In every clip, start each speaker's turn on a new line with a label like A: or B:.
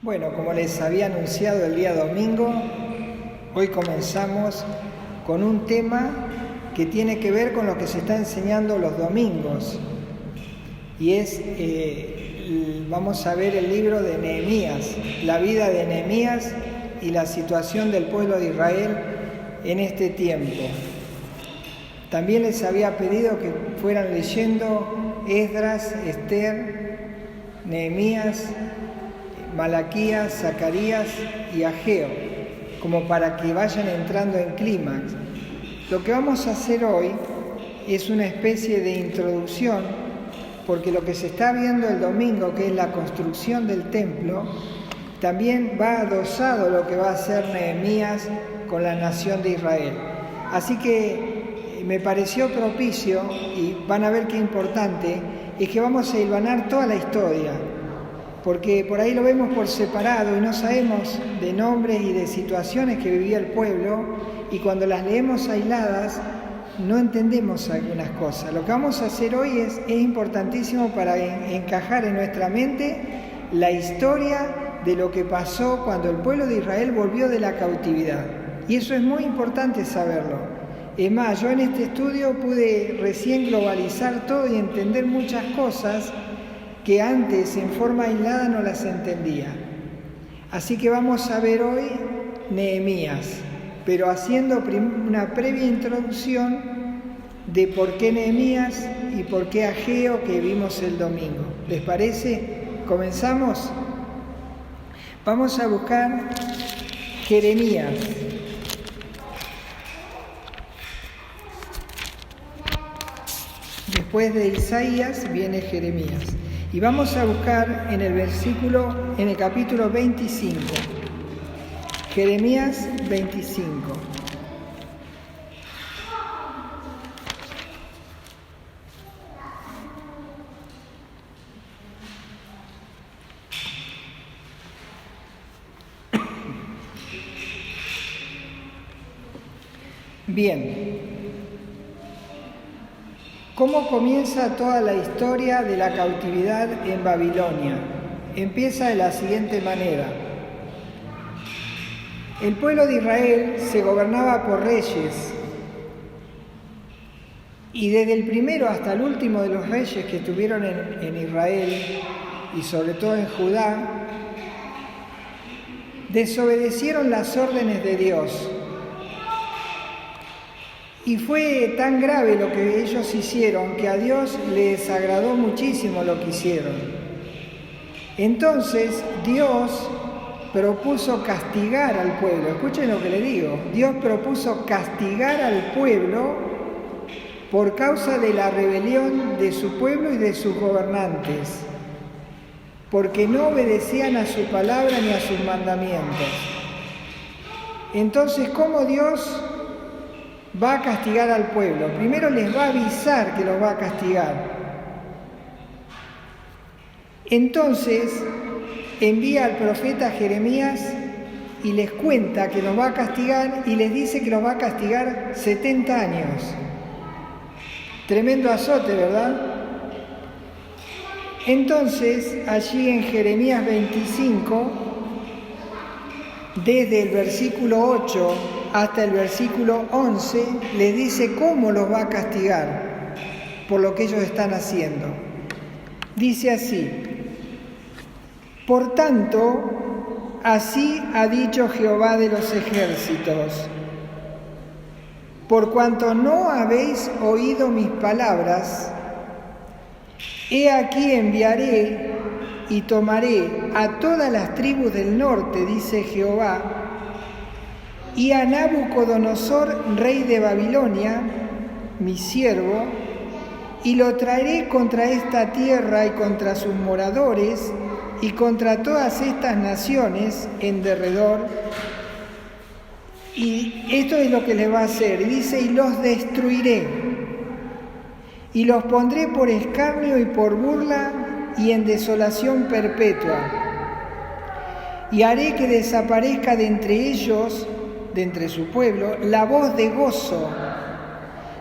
A: Bueno, como les había anunciado el día domingo, hoy comenzamos con un tema que tiene que ver con lo que se está enseñando los domingos. Y vamos a ver el libro de Nehemías, la vida de Nehemías y la situación del pueblo de Israel en este tiempo. También les había pedido que fueran leyendo Esdras, Esther, Nehemías, Malaquías, Zacarías y Ageo, como para que vayan entrando en clímax. Lo que vamos a hacer hoy es una especie de introducción, porque lo que se está viendo el domingo, que es la construcción del templo, también va adosado lo que va a hacer Nehemías con la nación de Israel. Así que me pareció propicio, y van a ver qué importante, es que vamos a hilvanar toda la historia, porque por ahí lo vemos por separado y no sabemos de nombres y de situaciones que vivía el pueblo, y cuando las leemos aisladas no entendemos algunas cosas. Lo que vamos a hacer hoy es importantísimo para encajar en nuestra mente la historia de lo que pasó cuando el pueblo de Israel volvió de la cautividad. Y eso es muy importante saberlo. Es más, yo en este estudio pude recién globalizar todo y entender muchas cosas que antes en forma aislada no las entendía. Así que vamos a ver hoy Nehemías, pero haciendo una previa introducción de por qué Nehemías y por qué Ageo que vimos el domingo. ¿Les parece? ¿Comenzamos? Vamos a buscar Jeremías. Después de Isaías viene Jeremías. Y vamos a buscar en el capítulo 25. Jeremías 25. Bien. ¿Cómo comienza toda la historia de la cautividad en Babilonia? Empieza de la siguiente manera. El pueblo de Israel se gobernaba por reyes, y desde el primero hasta el último de los reyes que estuvieron en Israel, y sobre todo en Judá, desobedecieron las órdenes de Dios. Y fue tan grave lo que ellos hicieron que a Dios le desagradó muchísimo lo que hicieron. Entonces Dios propuso castigar al pueblo. Escuchen lo que le digo. Dios propuso castigar al pueblo por causa de la rebelión de su pueblo y de sus gobernantes, porque no obedecían a su palabra ni a sus mandamientos. Entonces, ¿cómo Dios va a castigar al pueblo? Primero les va a avisar que los va a castigar. Entonces envía al profeta Jeremías y les cuenta que los va a castigar, y les dice que los va a castigar 70 años. Tremendo azote, ¿verdad? Entonces, allí en Jeremías 25, desde el versículo 8 hasta el versículo 11, les dice cómo los va a castigar por lo que ellos están haciendo. Dice así: por tanto, así ha dicho Jehová de los ejércitos: por cuanto no habéis oído mis palabras, he aquí enviaré y tomaré a todas las tribus del norte, dice Jehová, y a Nabucodonosor, rey de Babilonia, mi siervo, y lo traeré contra esta tierra y contra sus moradores y contra todas estas naciones en derredor. Y esto es lo que les va a hacer. Dice: y los destruiré, y los pondré por escarnio y por burla y en desolación perpetua. Y haré que desaparezca de entre ellos, de entre su pueblo, la voz de gozo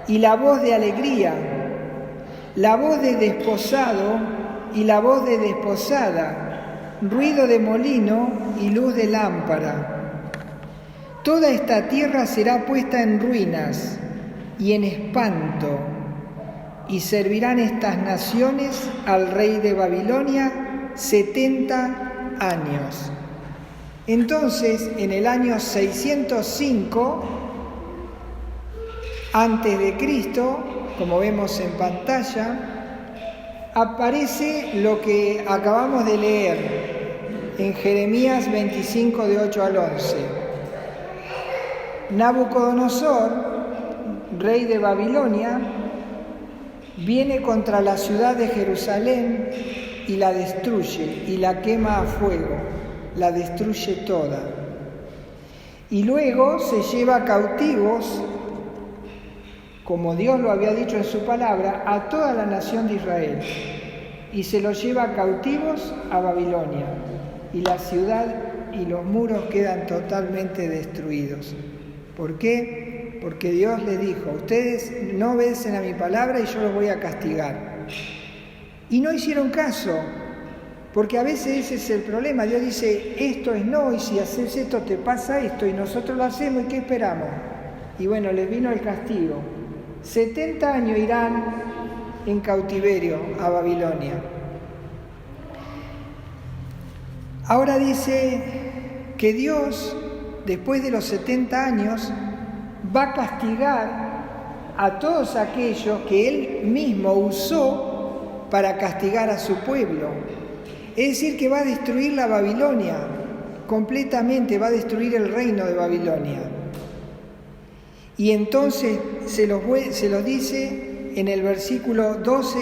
A: y la voz de alegría, la voz de desposado y la voz de desposada, ruido de molino y luz de lámpara. Toda esta tierra será puesta en ruinas y en espanto, y servirán estas naciones al rey de Babilonia 70 años. Entonces, en el año 605 antes de Cristo, como vemos en pantalla, aparece lo que acabamos de leer en Jeremías 25, de 8 al 11. Nabucodonosor, rey de Babilonia, viene contra la ciudad de Jerusalén y la destruye y la quema a fuego, la destruye toda. Y luego se lleva cautivos, como Dios lo había dicho en su palabra, a toda la nación de Israel, y se los lleva cautivos a Babilonia, y la ciudad y los muros quedan totalmente destruidos. ¿Por qué? Porque Dios les dijo: ustedes no obedecen a mi palabra y yo los voy a castigar. Y no hicieron caso, porque a veces ese es el problema. Dios dice: esto es no, y si haces esto te pasa esto, y nosotros lo hacemos, ¿y qué esperamos? Y bueno, les vino el castigo. 70 años irán en cautiverio a Babilonia. Ahora dice que Dios, después de los 70 años, va a castigar a todos aquellos que Él mismo usó para castigar a su pueblo. Es decir, que va a destruir la Babilonia completamente, va a destruir el reino de Babilonia. Y entonces se los dice en el versículo 12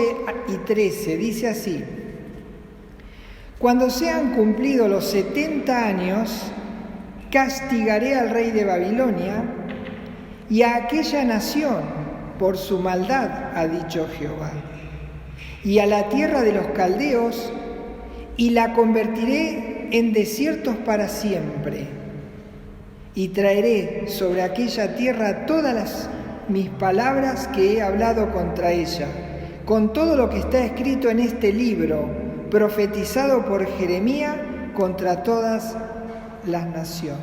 A: y 13, dice así: cuando sean cumplidos los 70 años, castigaré al rey de Babilonia y a aquella nación por su maldad, ha dicho Jehová, y a la tierra de los caldeos, y la convertiré en desiertos para siempre. Y traeré sobre aquella tierra todas mis palabras que he hablado contra ella, con todo lo que está escrito en este libro, profetizado por Jeremías contra todas las naciones.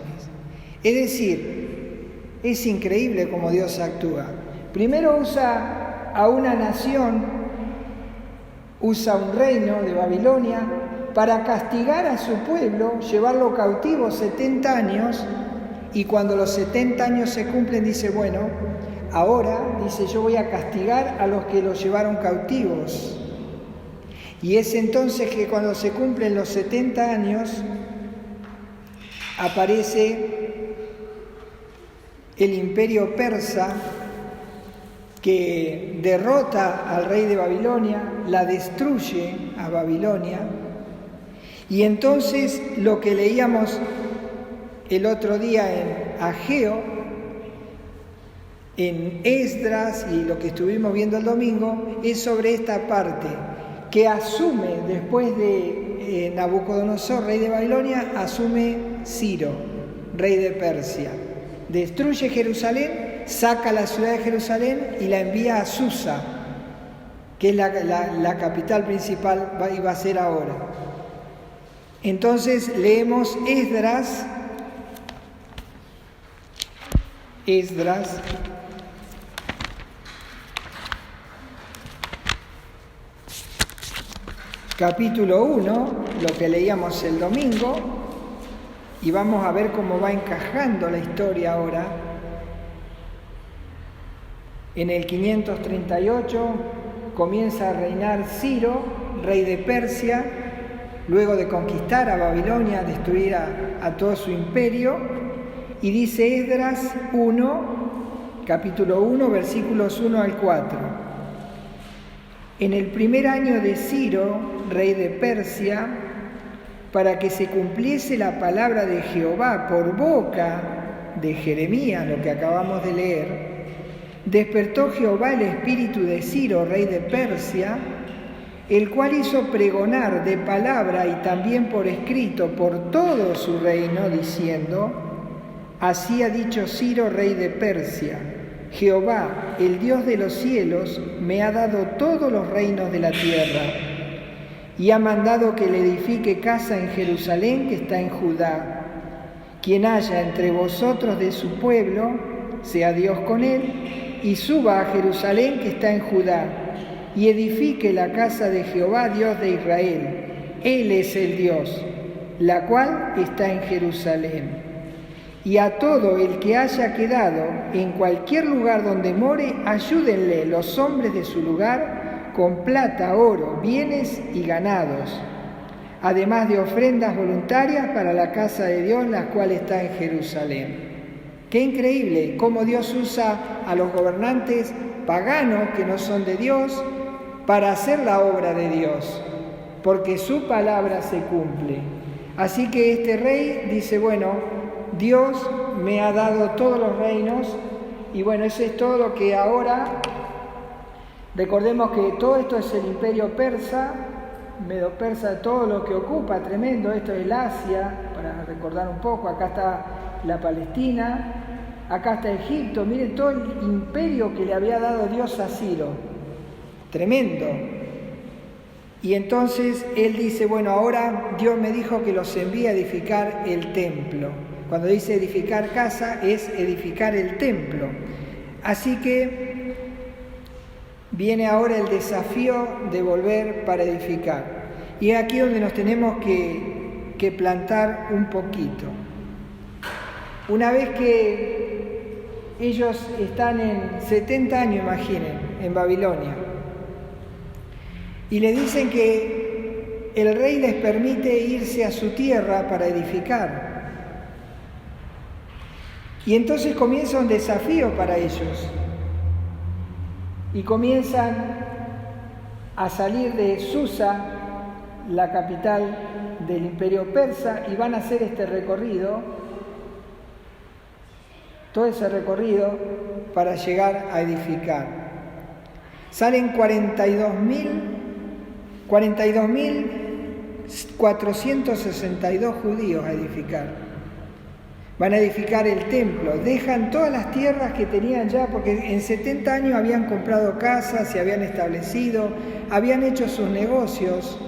A: Es decir, es increíble cómo Dios actúa. Primero usa a una nación, usa un reino de Babilonia para castigar a su pueblo, llevarlo cautivo 70 años, y cuando los 70 años se cumplen dice: bueno, ahora, dice, yo voy a castigar a los que los llevaron cautivos. Y es entonces que cuando se cumplen los 70 años, aparece el imperio persa, que derrota al rey de Babilonia, la destruye a Babilonia. Y entonces lo que leíamos el otro día en Ageo, en Esdras, y lo que estuvimos viendo el domingo, es sobre esta parte que asume, después de Nabucodonosor, rey de Babilonia, asume Ciro, rey de Persia. Destruye Jerusalén, saca la ciudad de Jerusalén y la envía a Susa, que es la capital principal, y va a ser ahora. Entonces leemos Esdras, capítulo 1, lo que leíamos el domingo, y vamos a ver cómo va encajando la historia ahora. En el 538 comienza a reinar Ciro, rey de Persia, luego de conquistar a Babilonia, destruir a todo su imperio. Y dice Esdras 1, capítulo 1, versículos 1 al 4. En el primer año de Ciro, rey de Persia, para que se cumpliese la palabra de Jehová por boca de Jeremías, lo que acabamos de leer, despertó Jehová el espíritu de Ciro, rey de Persia, el cual hizo pregonar de palabra y también por escrito por todo su reino, diciendo: así ha dicho Ciro, rey de Persia: Jehová, el Dios de los cielos, me ha dado todos los reinos de la tierra. y ha mandado que le edifique casa en Jerusalén, que está en Judá. Quien haya entre vosotros de su pueblo, sea Dios con él, y suba a Jerusalén, que está en Judá, y edifique la casa de Jehová, Dios de Israel. Él es el Dios, la cual está en Jerusalén. Y a todo el que haya quedado en cualquier lugar donde more, ayúdenle los hombres de su lugar con plata, oro, bienes y ganados, además de ofrendas voluntarias para la casa de Dios, la cual está en Jerusalén. Qué increíble cómo Dios usa a los gobernantes paganos que no son de Dios para hacer la obra de Dios, porque su palabra se cumple. Así que este rey dice, bueno, Dios me ha dado todos los reinos, y bueno, eso es todo lo que ahora, recordemos que todo esto es el imperio persa, medo-persa, todo lo que ocupa, tremendo, esto es el Asia, para recordar un poco, acá está la Palestina, acá está Egipto, miren todo el imperio que le había dado Dios a Ciro, tremendo. Y entonces él dice, bueno, ahora Dios me dijo que los envíe a edificar el templo. Cuando dice edificar casa, es edificar el templo. Así que viene ahora el desafío de volver para edificar. Y es aquí donde nos tenemos que plantar un poquito. Una vez que ellos están en 70 años, imaginen, en Babilonia, y le dicen que el rey les permite irse a su tierra para edificar. Y entonces comienza un desafío para ellos. Y comienzan a salir de Susa, la capital del imperio persa, y van a hacer este recorrido, todo ese recorrido para llegar a edificar. Salen 42.462 judíos a edificar. Van a edificar el templo, dejan todas las tierras que tenían ya, porque en 70 años habían comprado casas, se habían establecido, habían hecho sus negocios.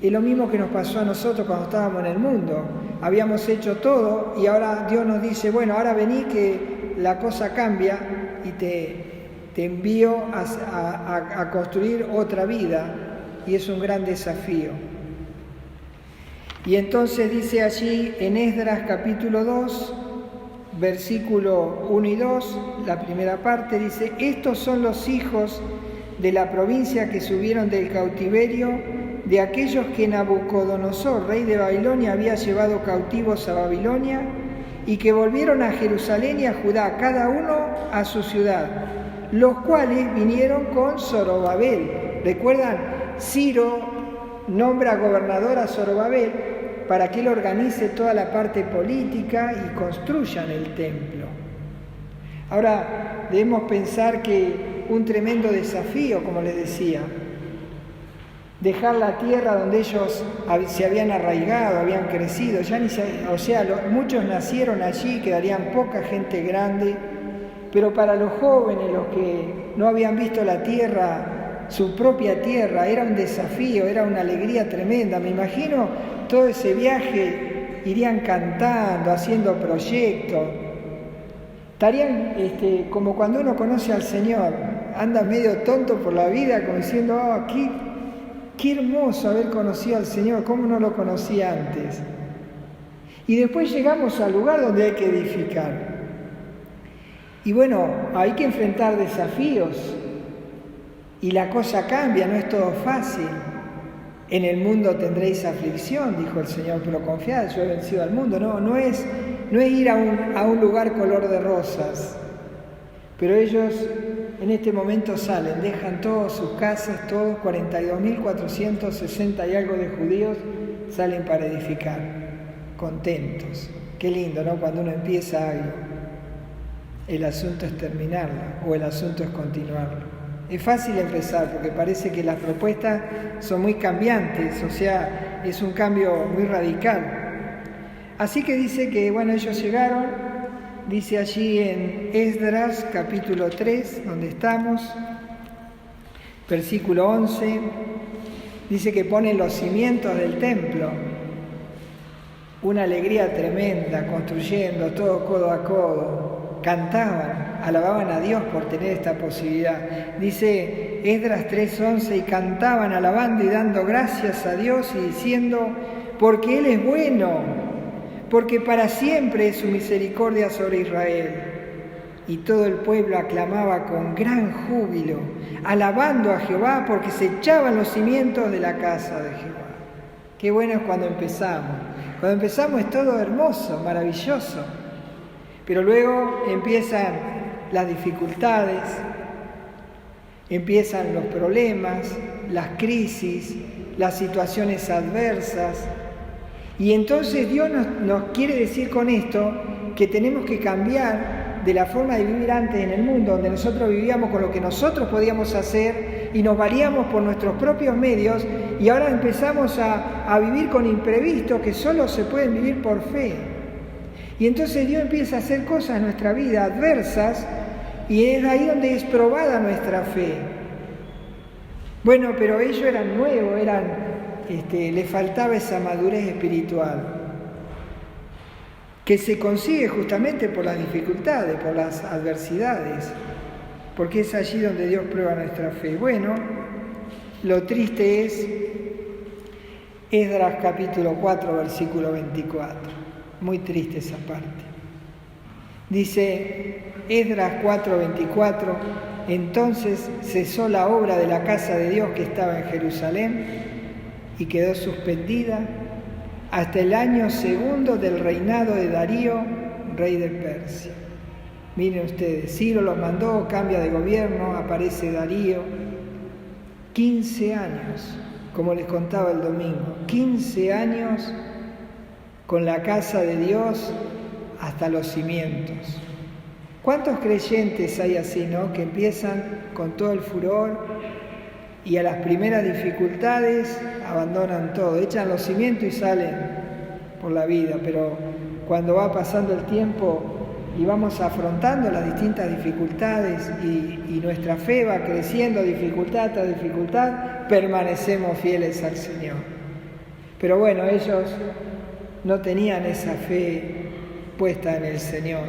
A: Y lo mismo que nos pasó a nosotros cuando estábamos en el mundo. Habíamos hecho todo y ahora Dios nos dice, bueno, ahora vení que la cosa cambia y te envío a construir otra vida, y es un gran desafío. Y entonces dice allí en Esdras capítulo 2, versículo 1 y 2, la primera parte dice, estos son los hijos de la provincia que subieron del cautiverio, de aquellos que Nabucodonosor, rey de Babilonia, había llevado cautivos a Babilonia, y que volvieron a Jerusalén y a Judá, cada uno a su ciudad, los cuales vinieron con Zorobabel. ¿Recuerdan? Ciro nombra gobernador a Zorobabel para que él organice toda la parte política y construyan el templo. Ahora debemos pensar que un tremendo desafío, como les decía, dejar la tierra donde ellos se habían arraigado, habían crecido, muchos nacieron allí, quedarían poca gente grande, pero para los jóvenes, los que no habían visto la tierra, su propia tierra, era un desafío, era una alegría tremenda. Me imagino todo ese viaje, irían cantando, haciendo proyectos. Estarían como cuando uno conoce al Señor, anda medio tonto por la vida, como diciendo, qué hermoso haber conocido al Señor, cómo no lo conocía antes. Y después llegamos al lugar donde hay que edificar. Y bueno, hay que enfrentar desafíos. Y la cosa cambia, no es todo fácil. En el mundo tendréis aflicción, dijo el Señor, pero confiad, yo he vencido al mundo. No es ir a un lugar color de rosas. Pero ellos en este momento salen, dejan todas sus casas, todos 42.460 y algo de judíos, salen para edificar, contentos. Qué lindo, ¿no? Cuando uno empieza algo, el asunto es terminarlo o el asunto es continuarlo. Es fácil empezar porque parece que las propuestas son muy cambiantes, o sea, es un cambio muy radical. Así que dice que, bueno, ellos llegaron, dice allí en Esdras capítulo 3, donde estamos, versículo 11, Dice que ponen los cimientos del templo. Una alegría tremenda, construyendo todo codo a codo. Cantaban, alababan a Dios por tener esta posibilidad. Dice Esdras 3:11, y cantaban alabando y dando gracias a Dios y diciendo, porque Él es bueno, porque para siempre es su misericordia sobre Israel. Y todo el pueblo aclamaba con gran júbilo, alabando a Jehová, porque se echaban los cimientos de la casa de Jehová. Qué bueno es cuando empezamos. Cuando empezamos es todo hermoso, maravilloso. Pero luego empiezan las dificultades, empiezan los problemas, las crisis, las situaciones adversas. Y entonces Dios nos quiere decir con esto que tenemos que cambiar de la forma de vivir antes en el mundo, donde nosotros vivíamos con lo que nosotros podíamos hacer y nos valíamos por nuestros propios medios, y ahora empezamos a vivir con imprevistos que solo se pueden vivir por fe. Y entonces Dios empieza a hacer cosas en nuestra vida adversas, y es ahí donde es probada nuestra fe. Bueno, pero ellos eran nuevos, les faltaba esa madurez espiritual, que se consigue justamente por las dificultades, por las adversidades, porque es allí donde Dios prueba nuestra fe. Bueno, lo triste es Esdras capítulo 4, versículo 24. Muy triste esa parte. Dice Esdras 4, 24, entonces cesó la obra de la casa de Dios que estaba en Jerusalén y quedó suspendida hasta el año segundo del reinado de Darío, rey de Persia. Miren ustedes, Ciro los mandó, cambia de gobierno, aparece Darío. 15 años, como les contaba el domingo, 15 años con la casa de Dios hasta los cimientos. ¿Cuántos creyentes hay así, no? Que empiezan con todo el furor y a las primeras dificultades abandonan todo, echan los cimientos y salen por la vida, pero cuando va pasando el tiempo y vamos afrontando las distintas dificultades y nuestra fe va creciendo dificultad tras dificultad, permanecemos fieles al Señor. Pero bueno, ellos no tenían esa fe puesta en el Señor.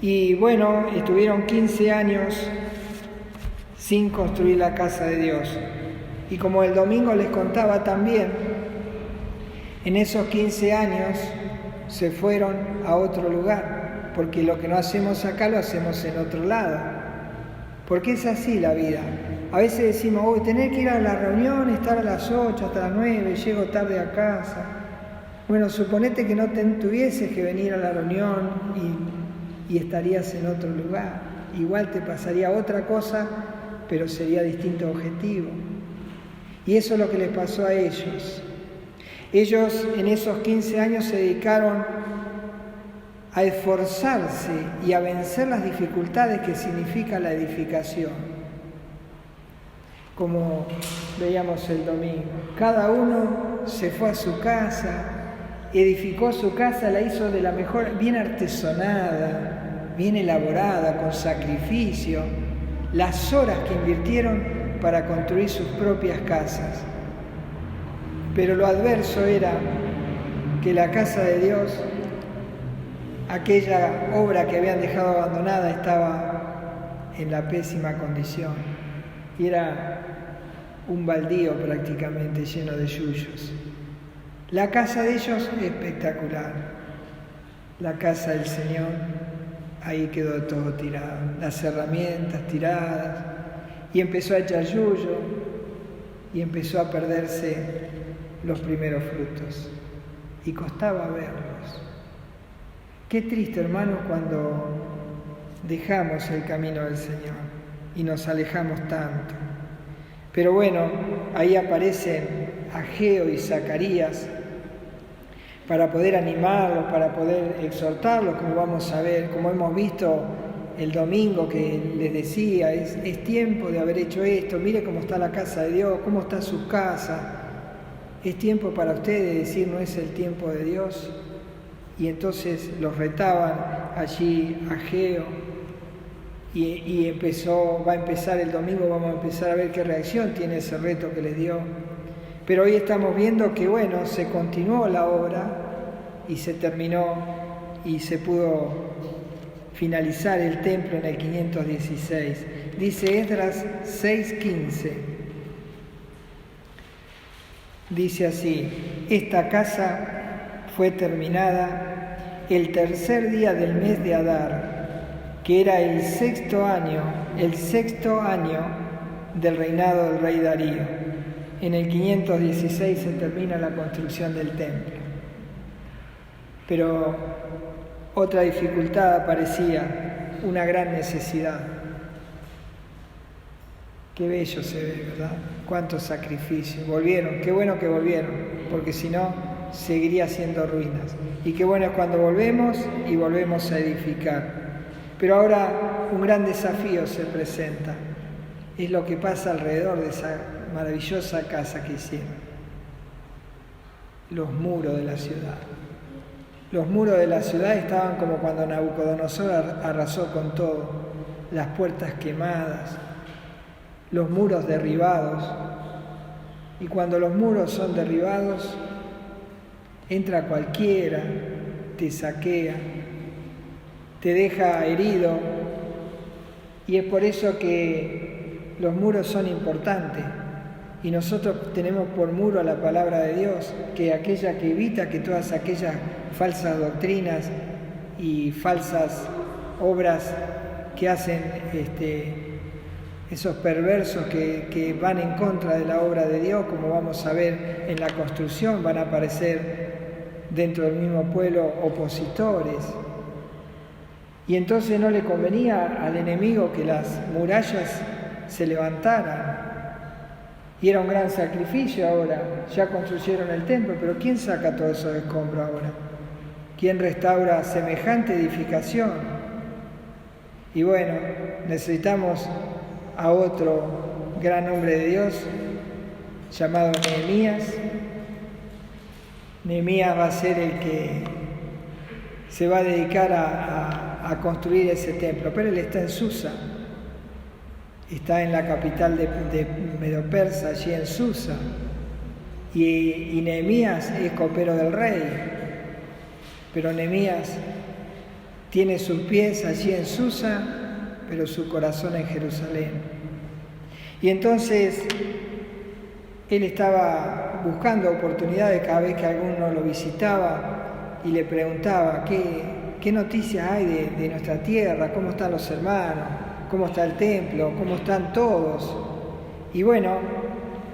A: Y bueno, estuvieron 15 años sin construir la casa de Dios. Y como el domingo les contaba también, en esos 15 años se fueron a otro lugar, porque lo que no hacemos acá lo hacemos en otro lado. Porque es así la vida. A veces decimos, tener que ir a la reunión, estar a las 8 hasta las 9, llego tarde a casa. Bueno, suponete que no tuvieses que venir a la reunión y estarías en otro lugar. Igual te pasaría otra cosa, pero sería distinto objetivo. Y eso es lo que les pasó a ellos. Ellos en esos 15 años se dedicaron a esforzarse y a vencer las dificultades que significa la edificación. Como veíamos el domingo, cada uno se fue a su casa, edificó su casa, la hizo de la mejor, bien artesonada, bien elaborada, con sacrificio, las horas que invirtieron para construir sus propias casas. Pero lo adverso era que la casa de Dios, aquella obra que habían dejado abandonada, estaba en la pésima condición. Y era un baldío prácticamente lleno de yuyos. La casa de ellos espectacular. La casa del Señor, ahí quedó todo tirado. Las herramientas tiradas. Y empezó a echar yuyo. Y empezó a perderse los primeros frutos. Y costaba verlos. Qué triste, hermanos, cuando dejamos el camino del Señor y nos alejamos tanto. Pero bueno, ahí aparecen Ageo y Zacarías para poder animarlos, para poder exhortarlos, como vamos a ver, como hemos visto el domingo que les decía, es tiempo de haber hecho esto, mire cómo está la casa de Dios, cómo está su casa. Es tiempo para ustedes decir, no es el tiempo de Dios. Y entonces los retaban allí Ageo y va a empezar el domingo, vamos a empezar a ver qué reacción tiene ese reto que les dio. Pero hoy estamos viendo que, bueno, se continuó la obra y se terminó y se pudo finalizar el templo en el 516. Dice Esdras 6:15. Dice así: esta casa fue terminada el tercer día del mes de Adar, que era el sexto año del reinado del rey Darío. En el 516 se termina la construcción del templo. Pero otra dificultad aparecía, una gran necesidad. Qué bello se ve, ¿verdad? Cuántos sacrificios. Volvieron, qué bueno que volvieron, porque si no, seguiría siendo ruinas. Y qué bueno es cuando volvemos y volvemos a edificar. Pero ahora un gran desafío se presenta. Es lo que pasa alrededor de esa maravillosa casa que hicieron. Los muros de la ciudad. Los muros de la ciudad estaban como cuando Nabucodonosor arrasó con todo. Las puertas quemadas, los muros derribados. Y cuando los muros son derribados, entra cualquiera, te saquea, te deja herido. Y es por eso que los muros son importantes. Y nosotros tenemos por muro a la palabra de Dios, que aquella que evita que todas aquellas falsas doctrinas y falsas obras que hacen esos perversos que van en contra de la obra de Dios, como vamos a ver en la construcción, van a aparecer dentro del mismo pueblo opositores. Y entonces no le convenía al enemigo que las murallas se levantaran. Y era un gran sacrificio ahora. Ya construyeron el templo, pero ¿quién saca todo eso de escombro ahora? ¿Quién restaura semejante edificación? Y bueno, necesitamos a otro gran hombre de Dios llamado Nehemías. Nehemías va a ser el que se va a dedicar a construir ese templo, pero él está en Susa. Está en la capital de Medo-Persa, allí en Susa. Y Nehemías es copero del rey. Pero Nehemías tiene sus pies allí en Susa, pero su corazón en Jerusalén. Y entonces él estaba buscando oportunidades cada vez que alguno lo visitaba y le preguntaba qué noticias hay de nuestra tierra, cómo están los hermanos, cómo está el templo, cómo están todos. Y bueno,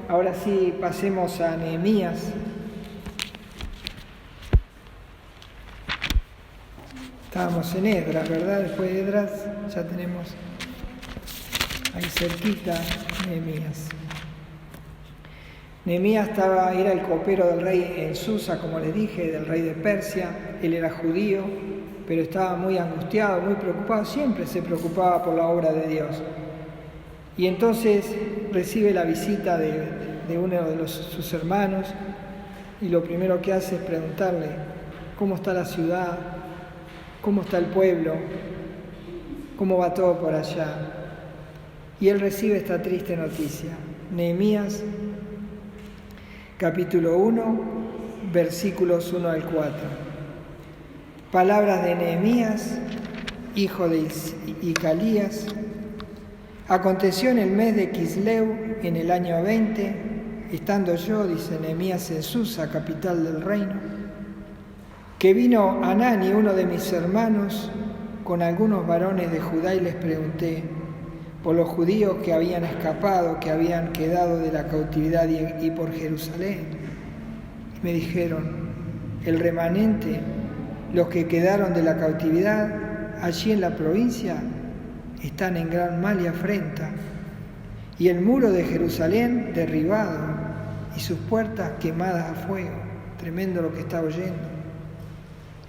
A: ahora sí pasemos a Nehemías. Estábamos en Esdras, ¿verdad? Después de Esdras ya tenemos ahí cerquita Nehemías. Nehemías era el copero del rey en Susa, como les dije, del rey de Persia. Él era judío, pero estaba muy angustiado, muy preocupado, siempre se preocupaba por la obra de Dios. Y entonces recibe la visita de uno de sus hermanos y lo primero que hace es preguntarle cómo está la ciudad, cómo está el pueblo, cómo va todo por allá. Y él recibe esta triste noticia. Nehemías, capítulo 1, versículos 1 al 4. Palabras de Nehemías, hijo de Icalías. Aconteció en el mes de Quisleu, en el año 20, estando yo, dice Nehemías, en Susa, capital del reino, que vino Hanani, uno de mis hermanos, con algunos varones de Judá, y les pregunté por los judíos que habían escapado, que habían quedado de la cautividad y por Jerusalén. Y me dijeron, el remanente, los que quedaron de la cautividad allí en la provincia, están en gran mal y afrenta, y el muro de Jerusalén derribado y sus puertas quemadas a fuego. Tremendo lo que estaba oyendo.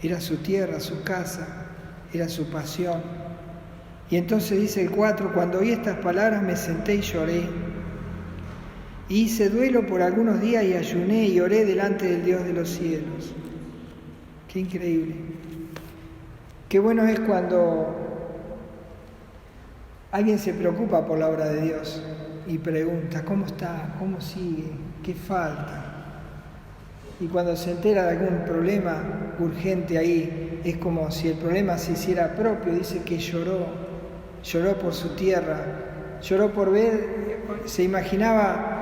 A: Era su tierra, su casa, era su pasión. Y entonces dice el 4, cuando oí estas palabras me senté y lloré. Y hice duelo por algunos días y ayuné y oré delante del Dios de los cielos. Qué increíble. Qué bueno es cuando alguien se preocupa por la obra de Dios y pregunta, ¿cómo está? ¿Cómo sigue? ¿qué falta? Y cuando se entera de algún problema urgente ahí, es como si el problema se hiciera propio. Dice que lloró por su tierra, lloró por ver, se imaginaba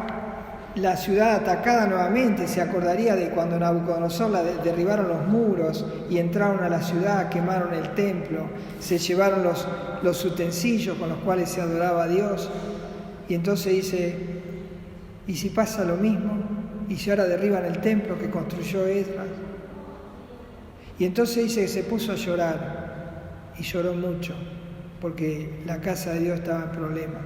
A: la ciudad atacada nuevamente, se acordaría de cuando Nabucodonosor derribaron los muros y entraron a la ciudad, quemaron el templo, se llevaron los utensilios con los cuales se adoraba a Dios. Y entonces dice, ¿y si pasa lo mismo? ¿Y si ahora derriban el templo que construyó Esdras? Y entonces dice que se puso a llorar, y lloró mucho, porque la casa de Dios estaba en problema.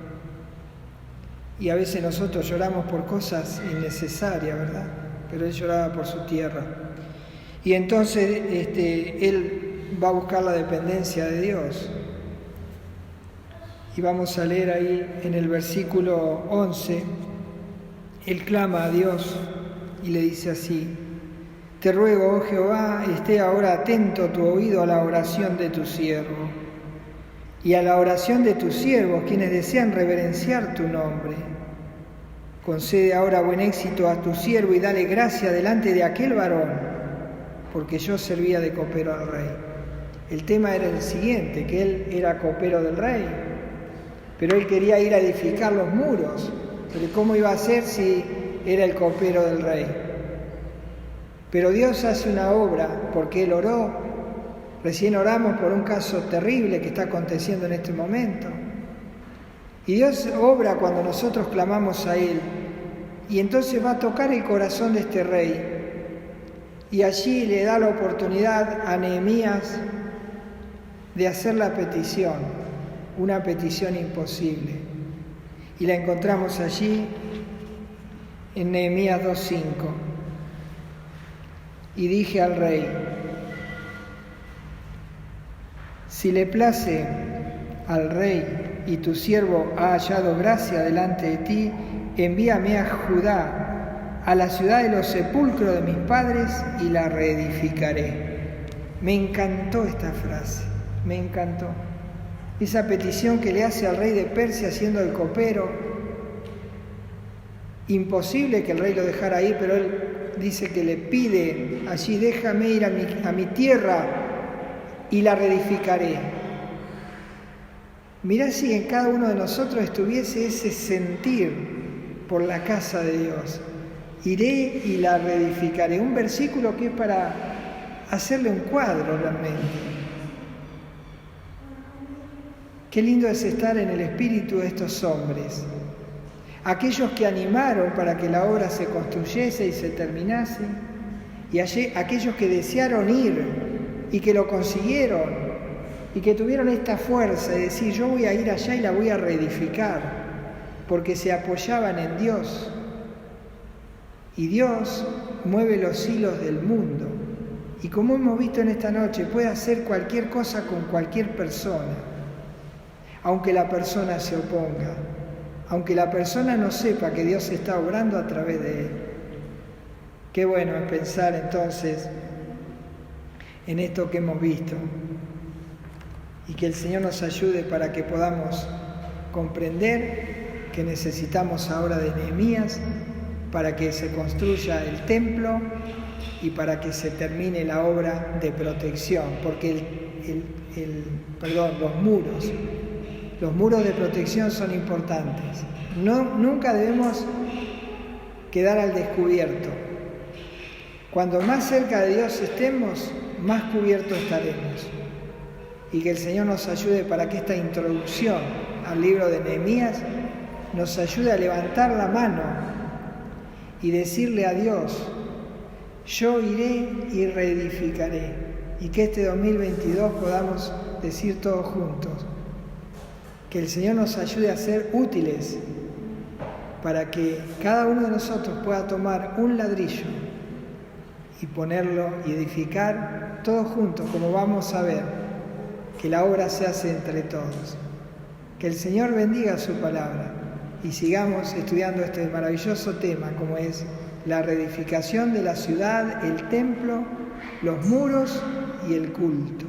A: Y a veces nosotros lloramos por cosas innecesarias, ¿verdad? Pero él lloraba por su tierra. Y entonces él va a buscar la dependencia de Dios. Y vamos a leer ahí en el versículo 11, él clama a Dios y le dice así: Te ruego, oh Jehová, esté ahora atento tu oído a la oración de tu siervo y a la oración de tus siervos, quienes desean reverenciar tu nombre. Concede ahora buen éxito a tu siervo y dale gracia delante de aquel varón, porque yo servía de copero al rey. El tema era el siguiente, que él era copero del rey, pero él quería ir a edificar los muros. Pero ¿cómo iba a ser si era el copero del rey? Pero Dios hace una obra porque él oró. Recién oramos por un caso terrible que está aconteciendo en este momento. Y Dios obra cuando nosotros clamamos a Él. Y entonces va a tocar el corazón de este rey. Y allí le da la oportunidad a Nehemías de hacer la petición, una petición imposible. Y la encontramos allí en Nehemías 2:5. Y dije al rey: Si le place al rey y tu siervo ha hallado gracia delante de ti, envíame a Judá, a la ciudad de los sepulcros de mis padres, y la reedificaré. Me encantó esta frase, me encantó. Esa petición que le hace al rey de Persia siendo el copero. Imposible que el rey lo dejara ahí, pero él dice que le pide allí: déjame ir a mi tierra y la reedificaré. Mirá si en cada uno de nosotros estuviese ese sentir por la casa de Dios. Iré y la reedificaré. Un versículo que es para hacerle un cuadro realmente. Qué lindo es estar en el espíritu de estos hombres. Aquellos que animaron para que la obra se construyese y se terminase. Y aquellos que desearon ir y que lo consiguieron. Y que tuvieron esta fuerza de decir: yo voy a ir allá y la voy a reedificar, porque se apoyaban en Dios. Y Dios mueve los hilos del mundo. Y como hemos visto en esta noche, puede hacer cualquier cosa con cualquier persona, aunque la persona se oponga, aunque la persona no sepa que Dios está obrando a través de él. Qué bueno es pensar entonces en esto que hemos visto. Y que el Señor nos ayude para que podamos comprender que necesitamos ahora de Nehemías para que se construya el templo y para que se termine la obra de protección, porque los muros de protección son importantes. Nunca debemos quedar al descubierto. Cuando más cerca de Dios estemos, más cubiertos estaremos. Y que el Señor nos ayude para que esta introducción al libro de Nehemías nos ayude a levantar la mano y decirle a Dios: yo iré y reedificaré. Y que este 2022 podamos decir todos juntos: que el Señor nos ayude a ser útiles para que cada uno de nosotros pueda tomar un ladrillo y ponerlo y edificar todos juntos, como vamos a ver. Que la obra se hace entre todos. Que el Señor bendiga su palabra y sigamos estudiando este maravilloso tema como es la reedificación de la ciudad, el templo, los muros y el culto.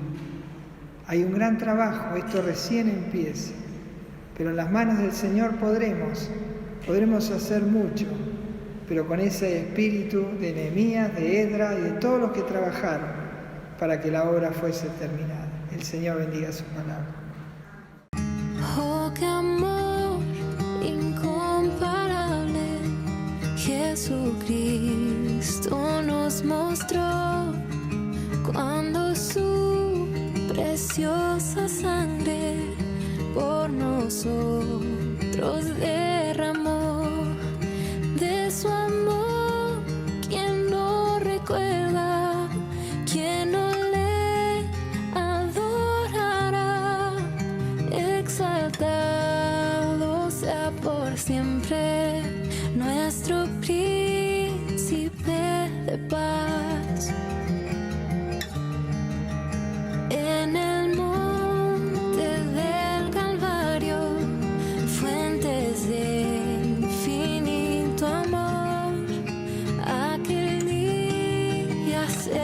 A: Hay un gran trabajo, esto recién empieza, pero en las manos del Señor podremos hacer mucho pero con ese espíritu de Nehemías, de Esdras y de todos los que trabajaron para que la obra fuese terminada. El Señor bendiga su palabra.
B: Oh, qué amor incomparable, Jesucristo nos mostró cuando su preciosa sangre por nosotros derramó. De su amor, ¿quién no recuerda? ¿Quién no le adorará? Exaltado sea por siempre nuestro príncipe de paz. En el monte del Calvario, fuentes de infinito amor, aquel día se